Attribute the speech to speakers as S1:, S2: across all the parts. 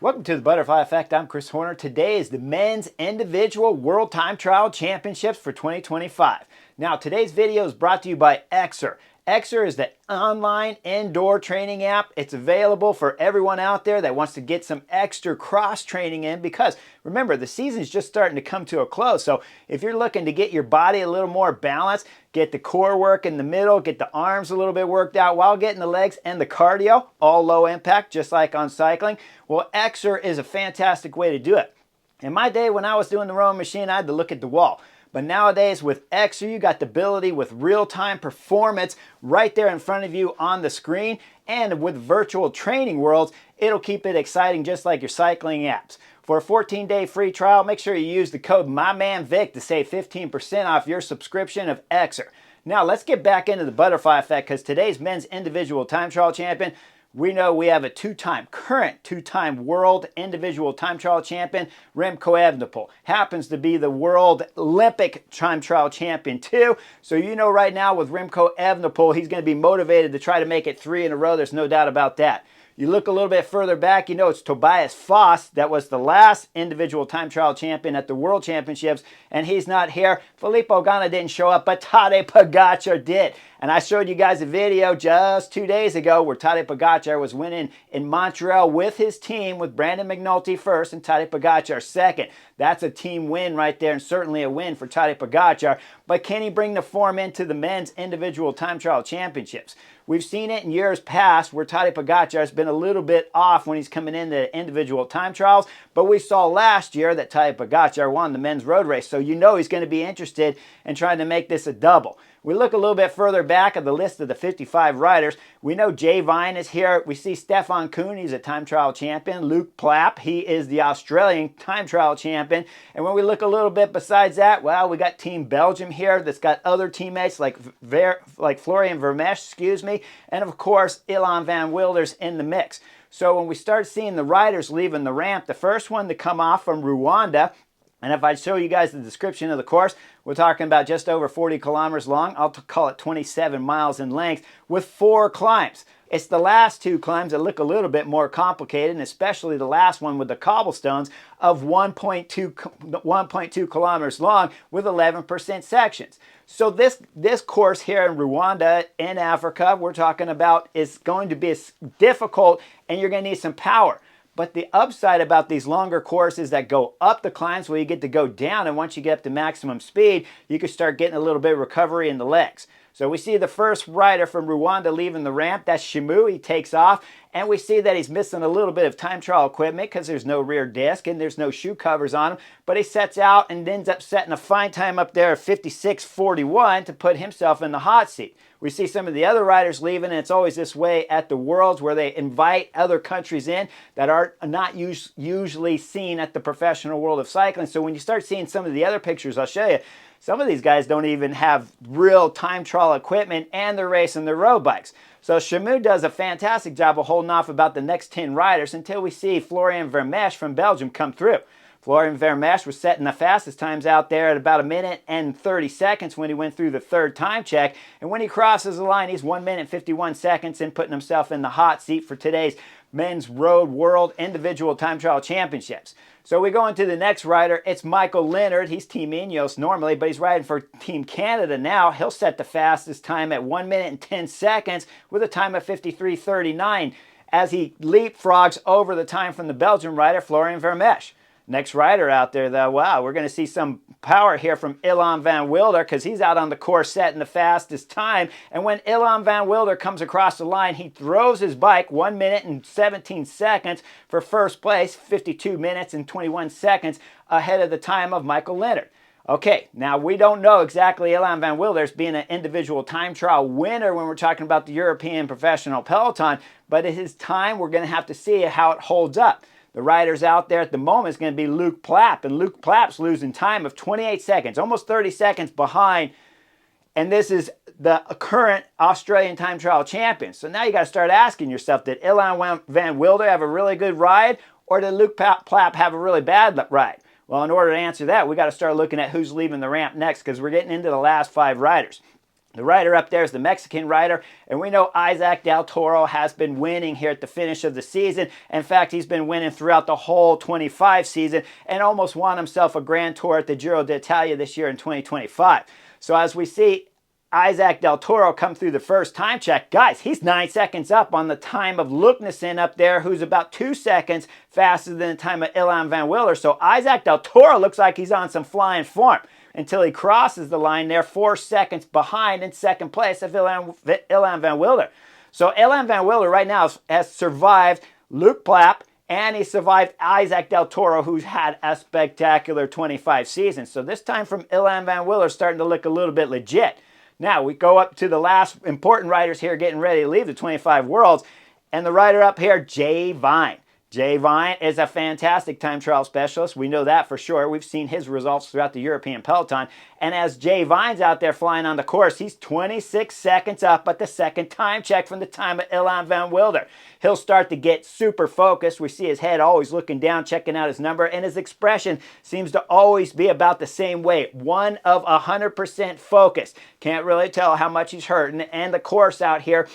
S1: Welcome to the Butterfly Effect. I'm Chris Horner. Today is the Men's Individual World Time Trial Championships for 2025. Now, today's video is brought to you by Xer. Xer is the online indoor training app. It's available for everyone out there that wants to get some extra cross training in because remember, the season's just starting to come to a close. So if you're looking to get your body a little more balanced, get the core work in the middle, get the arms a little bit worked out while getting the legs and the cardio, all low impact, just like on cycling, well, Xer is a fantastic way to do it. In my day when I was doing the rowing machine, I had to look at the wall. But nowadays with Xer, you got the ability with real-time performance right there in front of you on the screen. And with virtual training worlds, it'll keep it exciting just like your cycling apps. For a 14-day free trial, make sure you use the code MyManVic to save 15% off your subscription of Xer. Now let's get back into the butterfly effect because today's men's individual time trial champion, we know we have a current two-time world individual time trial champion, Remco Evenepoel. Happens to be the world Olympic time trial champion too. So you know right now with Remco Evenepoel, he's going to be motivated to try to make it 3 in a row. There's no doubt about that. You look a little bit further back, you know it's Tobias Foss that was the last individual time trial champion at the World Championships, and he's not here. Filippo Ganna didn't show up, but Tadej Pogačar did. And I showed you guys a video just 2 days ago where Tadej Pogačar was winning in Montreal with his team, with Brandon McNulty first and Tadej Pogačar second. That's a team win right there, and certainly a win for Tadej Pogačar. But can he bring the form into the men's individual time trial championships? We've seen it in years past where Tadej Pogačar has been a little bit off when he's coming into individual time trials, but we saw last year that Tadej Pogačar won the men's road race, so you know he's going to be interested in trying to make this a double. We look a little bit further back at the list of the 55 riders. We know Jay Vine is here. We see Stefan Kuhn, he's a time trial champion. Luke Plapp, he is the Australian time trial champion. And when we look a little bit besides that, well, we got Team Belgium here that's got other teammates like Florian Vermeersch, and of course, Ilan van Wilder's in the mix. So when we start seeing the riders leaving the ramp, the first one to come off from Rwanda, and if I show you guys the description of the course, we're talking about just over 40 kilometers long. I'll call it 27 miles in length with 4 climbs. It's the last 2 climbs that look a little bit more complicated, and especially the last one with the cobblestones of 1.2 kilometers long with 11% sections. So this course here in Rwanda in Africa, we're talking about, is going to be difficult, and you're going to need some power. But the upside about these longer courses that go up the climbs where you get to go down, and once you get up to maximum speed, you can start getting a little bit of recovery in the legs. So we see the first rider from Rwanda leaving the ramp. That's Shimu. He takes off, and we see that he's missing a little bit of time trial equipment because there's no rear disc and there's no shoe covers on him. But he sets out and ends up setting a fine time up there of 56:41 to put himself in the hot seat. We see some of the other riders leaving, and it's always this way at the Worlds where they invite other countries in that are not usually seen at the professional world of cycling. So when you start seeing some of the other pictures, I'll show you, some of these guys don't even have real time trial equipment, and they're racing their road bikes. So Shimu does a fantastic job of holding off about the next 10 riders until we see Florian Vermeersch from Belgium come through. Florian Vermeersch was setting the fastest times out there at about 1 minute and 30 seconds when he went through the 3rd time check. And when he crosses the line, he's 1 minute and 51 seconds and putting himself in the hot seat for today's Men's Road World Individual Time Trial Championships. So we go into the next rider. It's Michael Leonard. He's Team Ineos normally, but he's riding for Team Canada now. He'll set the fastest time at 1 minute and 10 seconds with a time of 53:39 as he leapfrogs over the time from the Belgian rider, Florian Vermeersch. Next rider out there, though, wow, we're going to see some power here from Ilan van Wilder because he's out on the course setting the fastest time. And when Ilan van Wilder comes across the line, he throws his bike 1 minute and 17 seconds for first place, 52 minutes and 21 seconds ahead of the time of Michael Leonard. Okay, now we don't know exactly Ilan van Wilder's being an individual time trial winner when we're talking about the European professional peloton, but at his time, we're going to have to see how it holds up. The riders out there at the moment is going to be Luke Plapp, and Luke Plapp's losing time of 28 seconds, almost 30 seconds behind, and this is the current Australian time trial champion. So now you got to start asking yourself, did Ilan van Wilder have a really good ride, or did Luke Plapp have a really bad ride? Well, in order to answer that, we got to start looking at who's leaving the ramp next because we're getting into the last 5 riders. The rider up there is the Mexican rider, and we know Isaac Del Toro has been winning here at the finish of the season. In fact, he's been winning throughout the whole 25 season and almost won himself a Grand Tour at the Giro d'Italia this year in 2025. So as we see Isaac Del Toro come through the first time check, guys, he's 9 seconds up on the time of Luknesen up there, who's about 2 seconds faster than the time of Ilan Van Wilder. So Isaac Del Toro looks like he's on some flying form until he crosses the line there, 4 seconds behind in second place of Ilan Van Wilder. So Ilan Van Wilder right now has survived Luke Plapp, and he survived Isaac Del Toro, who's had a spectacular 25 season. So this time from Ilan Van Wilder starting to look a little bit legit. Now we go up to the last important riders here getting ready to leave the 25 Worlds, and the rider up here, Jay Vine. Jay Vine is a fantastic time trial specialist. We know that for sure. We've seen his results throughout the European peloton. And as Jay Vine's out there flying on the course, he's 26 seconds up at the second time check from the time of Ilan Van Wilder. He'll start to get super focused. We see his head always looking down, checking out his number, and his expression seems to always be about the same way. 1 of 100% focus. Can't really tell how much he's hurting. And the course out here,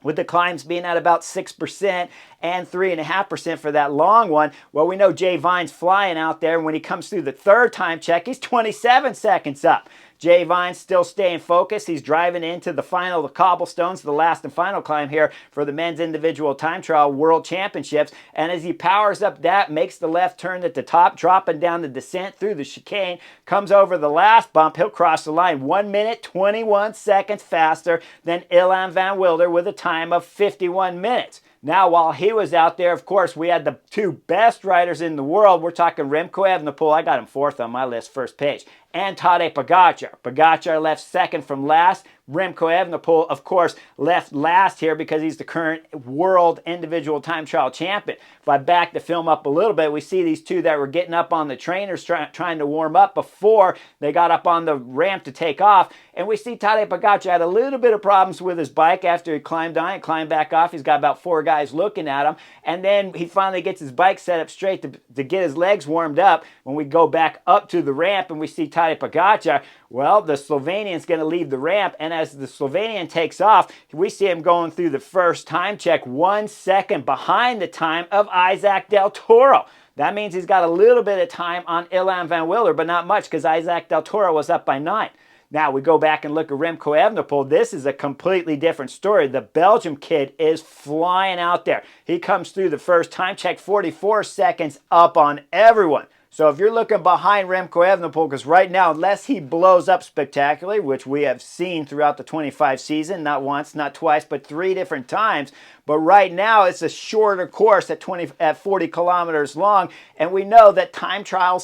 S1: with the climbs being at about 6% and 3.5% for that long one, well, we know Jay Vine's flying out there, and when he comes through the third time check, he's 27 seconds up. Jay Vine's still staying focused. He's driving into the final, the cobblestones, the last and final climb here for the men's individual time trial world championships. And as he powers up that, makes the left turn at the top, dropping down the descent through the chicane, comes over the last bump, he'll cross the line 1 minute, 21 seconds faster than Ilan Van Wilder with a time of 51 minutes. Now, while he was out there, of course, we had the 2 best riders in the world. We're talking Remco Evenepoel. I got him 4th on my list, first page. And Tadej Pogačar. Pogačar left 2nd from last. Remco Evenepoel, of course, left last here because he's the current world individual time trial champion. If I back the film up a little bit, we see these 2 that were getting up on the trainers trying to warm up before they got up on the ramp to take off. And we see Tadej Pogačar had a little bit of problems with his bike after he climbed on and climbed back off. He's got about 4 guys looking at him. And then he finally gets his bike set up straight to get his legs warmed up. When we go back up to the ramp and we see Tadej Pogačar, well, the Slovenian's going to leave the ramp, and as the Slovenian takes off, we see him going through the first time check 1 second behind the time of Isaac Del Toro. That means he's got a little bit of time on Ilan Van Wilder, but not much because Isaac Del Toro was up by 9. Now we go back and look at Remco Evenepoel. This is a completely different story. The Belgium kid is flying out there. He comes through the first time check 44 seconds up on everyone. So if you're looking behind Remco Evenepoel, because right now, unless he blows up spectacularly, which we have seen throughout the 25 season, not once, not twice, but 3 different times, but right now it's a shorter course at 40 kilometers long, and we know that time trial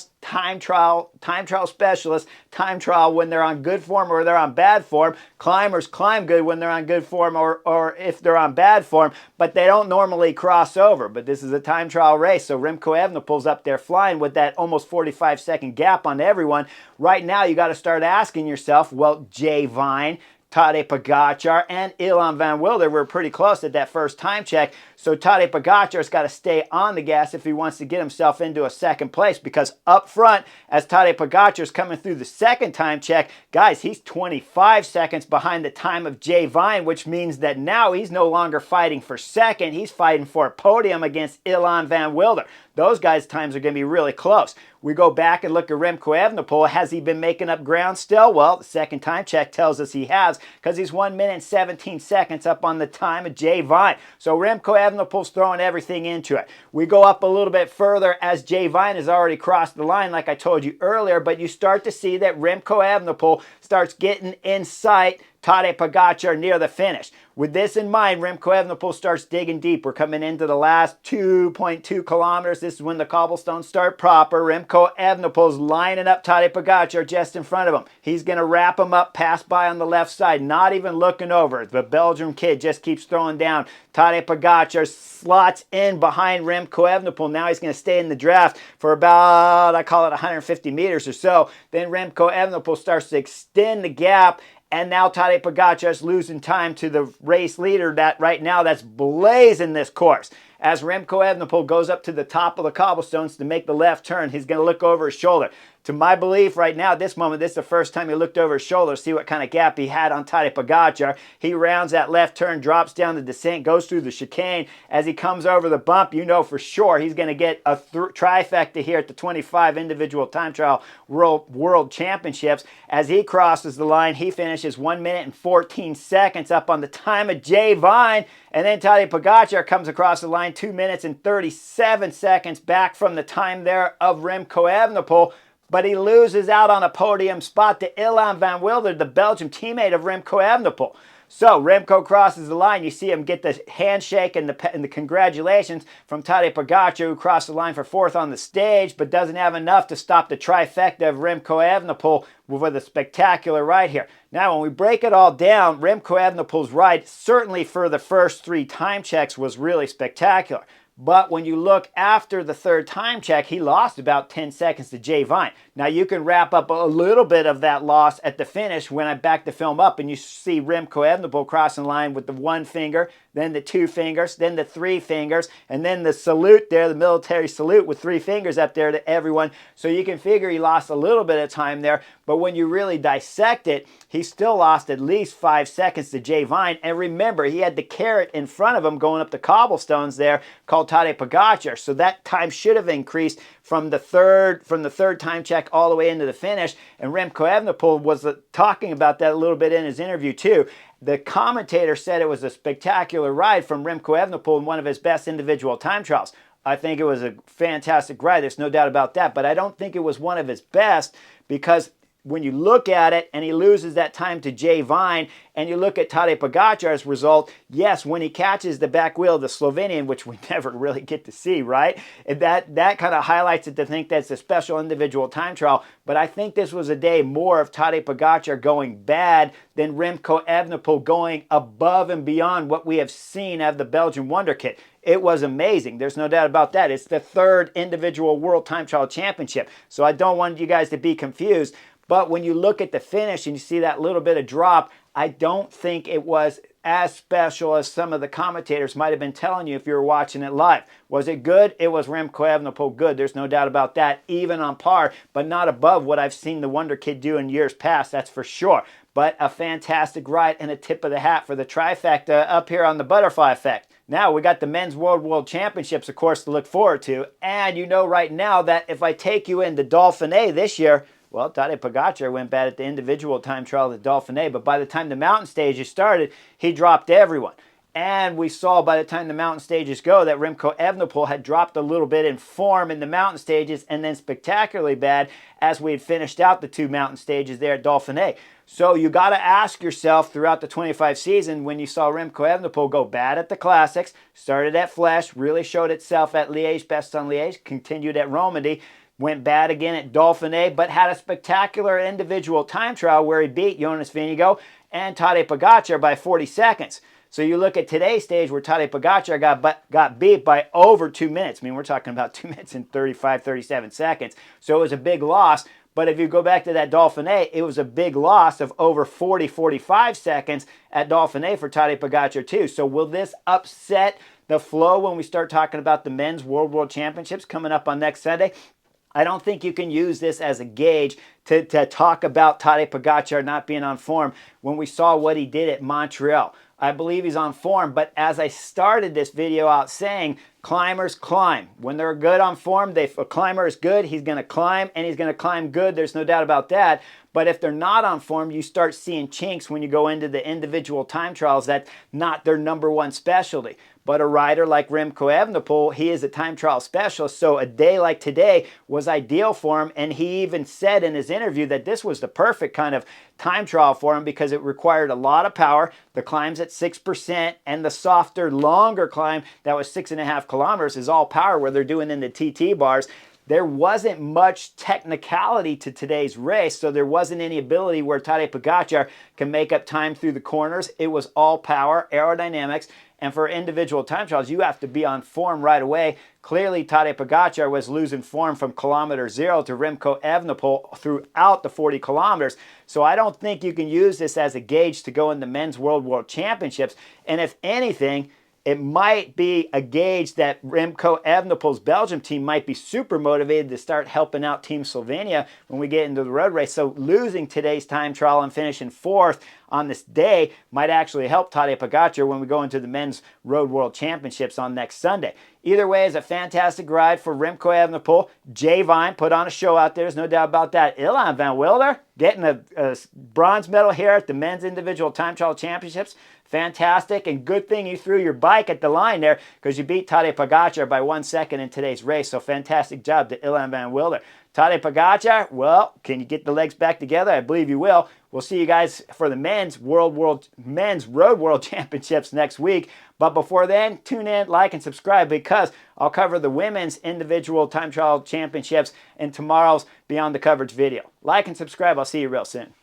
S1: specialists, time trial when they're on good form or they're on bad form, climbers climb good when they're on good form or if they're on bad form, but they don't normally cross over. But this is a time trial race, so Remco Evenepoel's up there flying with that almost 45-second gap on everyone. Right now, you got to start asking yourself, well, Jay Vine, Tadej Pogačar, and Ilan Van Wilder were pretty close at that first time check. So Tadej Pogačar's got to stay on the gas if he wants to get himself into a second place, because up front, as Tadej Pogačar's coming through the second time check, guys, he's 25 seconds behind the time of Jay Vine, which means that now he's no longer fighting for second. He's fighting for a podium against Ilan Van Wilder. Those guys' times are going to be really close. We go back and look at Remco Evenepoel. Has he been making up ground still? Well, the second time check tells us he has, because he's 1 minute and 17 seconds up on the time of Jay Vine. So Remco Evenepoel's throwing everything into it. We go up a little bit further as Jay Vine has already crossed the line, like I told you earlier, but you start to see that Remco Evenepoel starts getting in sight Tadej Pogačar near the finish. With this in mind, Remco Evenepoel starts digging deep. We're coming into the last 2.2 kilometers. This is when the cobblestones start proper. Remco Evenepoel's lining up Tadej Pogačar just in front of him. He's going to wrap him up, pass by on the left side, not even looking over. The Belgian kid just keeps throwing down. Tadej Pogačar slots in behind Remco Evenepoel. Now he's going to stay in the draft for about, I call it 150 meters or so. Then Remco Evenepoel starts to extend the gap, and now Tadej Pogačar is losing time to the race leader that right now that's blazing this course. As Remco Evenepoel goes up to the top of the cobblestones to make the left turn, he's going to look over his shoulder. To my belief right now, at this moment, this is the first time he looked over his shoulder to see what kind of gap he had on Tadej Pogačar. He rounds that left turn, drops down the descent, goes through the chicane. As he comes over the bump, you know for sure he's going to get a trifecta here at the 25 individual time trial world championships. As he crosses the line, he finishes 1 minute and 14 seconds up on the time of Jay Vine. And then Tadej Pogačar comes across the line 2 minutes and 37 seconds back from the time there of Remco Evenepoel. But he loses out on a podium spot to Ilan van Wilder, the Belgian teammate of Remco Evenepoel. So Remco crosses the line. You see him get the handshake and the congratulations from Tadej Pogačar, who crossed the line for fourth on the stage, but doesn't have enough to stop the trifecta of Remco Evenepoel with a spectacular ride here. Now, when we break it all down, Remco Evenepoel's ride, certainly for the first 3 time checks, was really spectacular. But when you look after the 3rd time check, he lost about 10 seconds to Jay Vine. Now, you can wrap up a little bit of that loss at the finish when I back the film up and you see Remco Evenepoel crossing the line with the 1 finger, then the 2 fingers, then the 3 fingers, and then the salute there, the military salute with 3 fingers up there to everyone. So you can figure he lost a little bit of time there. But when you really dissect it, he still lost at least 5 seconds to Jay Vine. And remember, he had the carrot in front of him going up the cobblestones there called Tadej Pogačar. So that time should have increased from the third time check all the way into the finish. And Remco Evenepoel was talking about that a little bit in his interview too. The commentator said it was a spectacular ride from Remco Evenepoel in one of his best individual time trials. I think it was a fantastic ride. There's no doubt about that. But I don't think it was one of his best because when you look at it and he loses that time to Jay Vine and you look at Tadej Pogačar's result, yes, when he catches the back wheel of the Slovenian, which we never really get to see, right? That kind of highlights it to think that's a special individual time trial. But I think this was a day more of Tadej Pogačar going bad than Remco Evenepoel going above and beyond what we have seen of the Belgian Wonder Kid. It was amazing. There's no doubt about that. It's the 3rd individual World Time Trial Championship. So I don't want you guys to be confused. But when you look at the finish and you see that little bit of drop, I don't think it was as special as some of the commentators might have been telling you if you were watching it live. Was it good? It was Remco Evenepoel good. There's no doubt about that. Even on par, but not above what I've seen the Wonder Kid do in years past, that's for sure. But a fantastic ride and a tip of the hat for the trifecta up here on the butterfly effect. Now, we got the Men's World Championships, of course, to look forward to. And you know right now that if I take you into Dauphiné this year, well, Tadej Pogačar went bad at the individual time trial at the Dauphiné, but by the time the mountain stages started, he dropped everyone. And we saw by the time the mountain stages go that Remco Evenepoel had dropped a little bit in form in the mountain stages and then spectacularly bad as we had finished out the 2 mountain stages there at Dauphiné. So you got to ask yourself throughout the 25 season when you saw Remco Evenepoel go bad at the Classics, started at Flèche, really showed itself at Liège, Bastogne-Liège, continued at Romandy, went bad again at Dauphiné, but had a spectacular individual time trial where he beat Jonas Vingegaard and Tadej Pogačar by 40 seconds. So you look at today's stage where Tadej Pogačar got beat by over 2 minutes. I mean, we're talking about 2 minutes and 35, 37 seconds. So it was a big loss. But if you go back to that Dauphiné, it was a big loss of over 40, 45 seconds at Dauphiné for Tadej Pogačar too. So will this upset the flow when we start talking about the Men's World Championships coming up on next Sunday? I don't think you can use this as a gauge to talk about Tadej Pogačar not being on form when we saw what he did at Montreal. I believe he's on form, but as I started this video out saying, climbers climb. When they're good on form, if a climber is good, he's going to climb, and he's going to climb good. There's no doubt about that. But if they're not on form, you start seeing chinks when you go into the individual time trials. That's not their #1 specialty. But a rider like Remco Evenepoel, he is a time trial specialist, so a day like today was ideal for him, and he even said in his interview that this was the perfect kind of time trial for him because it required a lot of power. The climbs at 6%, and the softer, longer climb that was 6.5 kilometers is all power where they're doing in the TT bars. There wasn't much technicality to today's race, so there wasn't any ability where Tadej Pogačar can make up time through the corners. It was all power, aerodynamics, and for individual time trials, you have to be on form right away. Clearly, Tadej Pogačar was losing form from kilometer 0 to Remco Evenepoel throughout the 40 kilometers. So I don't think you can use this as a gauge to go in the Men's World Championships. And if anything, it might be a gauge that Remco Evenepoel's Belgium team might be super motivated to start helping out Team Slovenia when we get into the road race. So losing today's time trial and finishing 4th on this day might actually help Tadej Pogačar when we go into the Men's Road World Championships on next Sunday. Either way, it's a fantastic ride for Remco Evenepoel. Jay Vine put on a show out there, there's no doubt about that. Ilan van Wilder getting a bronze medal here at the Men's Individual Time Trial Championships. Fantastic, and good thing you threw your bike at the line there because you beat Tadej Pogačar by 1 second in today's race. So fantastic job to Ilan van Wilder. Tadej Pogačar, well, can you get the legs back together? I believe you will. We'll see you guys for the Men's Road World Championships next week. But before then, tune in, like, and subscribe because I'll cover the Women's Individual Time Trial Championships in tomorrow's Beyond the Coverage video. Like and subscribe. I'll see you real soon.